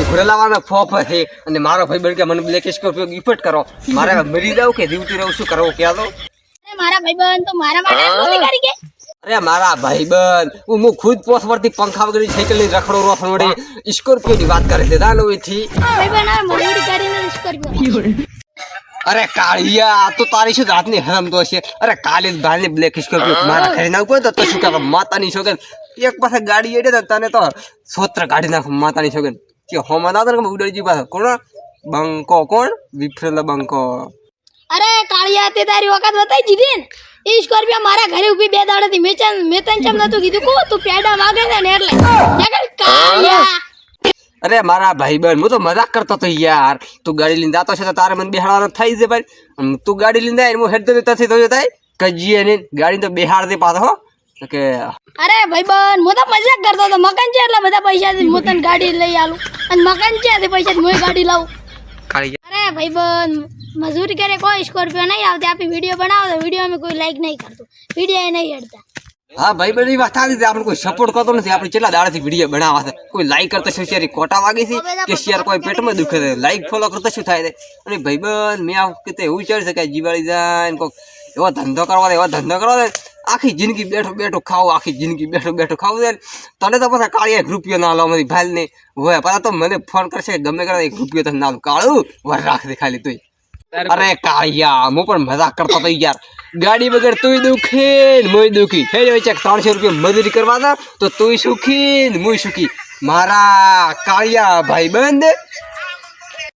ઘોડે લાવવાના ફોફ છે અને મારો ભાઈ બન કે મને બ્લેક સ્કોર્પિયો ગિફ્ટ કરો મારે મરી જાવ કે જીવતી રહું શું કરવું કે દો મારા ભાઈબંધ તો મારા માટે નથી કરી કે અરે મારા ભાઈબંધ હું ખુદ પોસ પરથી પંખા વગર સાયકલ લઈને રખડો રોફણ વડે સ્કોર્પિયો ની વાત કરે છે દાનો એથી ભાઈબંધ આ મજૂરી કરીને સ્કોર્પિયો અરે કાળિયા આ તો તારી શું રાતની હરામ તો છે અરે કાલે ભાઈને બ્લેક સ્કોર્પિયો મારા ઘરે નાખો તો શું કરે માતાની છોકન એક પાસે ગાડી એડે તો તને તો સોત્ર ગાડી નાખ માતાની છોકન કે હોમાં ના તો ઉડરજી પાસે કોણ બંકો કોણ વિફરેલા બંકો અરે કાળિયા તે તારી વખત બતાઈ દીધી ને ઈ સ્કોર્પિયો મારા ઘરે ઊભી 2 દાડાથી મેં તને ચમ નતું કીધું કો તું પેડા માગે છે ને એટલે જગલ કાળિયા અરે મારા ભાઈબંધ હું તો મજાક કરતો તો યાર તું ગાડી લઈને જાતો છે તો તારે મને બેહાડવાનો થઈ જાય ભાઈ તું ગાડી લઈને જાય હું હેડ દે તથી તો થાય કજીએ ને ગાડી તો બેહાડ દે પાછો હો કે અરે ભાઈબંધ હું તો મજાક કરતો તો મકાન છે એટલા બધા પૈસાથી હું તને ગાડી લઈ આલું અને મકાન છે તે પૈસાથી હું ગાડી લાવું અરે ભાઈબંધ મજૂરી કરે કોઈ સ્કોર્પિયો નહીં આવતી આપી વિડીયો બનાવો તો વિડીયો અમે કોઈ લાઈક નહીં કરતું વિડીયો એ નહીં હેડતા હા ભાઈ બની વાત સાચી આપણે કોઈ સપોર્ટ કરતો નથી આપણે કેટલા દાડાથી વિડીયો બનાવવા છે કોઈ લાઈક કરતા શું શેરી કોટા વાગી છે કે શેર કોઈ પેટમાં દુખે છે લાઈક ફોલો કરતા શું થાય છે અને ભાઈબંધ મેં આ કીતે એવું વિચાર્યું છે કે જીવાળી જાય કોઈક એવો ધંધો કરવા દે આખી જિંદગી બેઠો ખાવું આખી જિંદગી બેઠો ખાવું દે તને તો પછી કાળિયા 1 રૂપિયો ના લો મારી ભાઈ ને હોય પાછા તો મને ફોન કરશે ગમે કરે 1 રૂપિયો તને ના કાળું વર રાખ દે ખાલી તું અરે કાળિયા હું પણ મજાક કરતો તો યાર ગાડી વગર તુંય દુખી ને મુય દુખી હે વચ્ચે 300 રૂપિયા મજૂરી કરવા દો તો તુંય સુખી ને મુય સુખી મારા કાળિયા ભાઈબંધ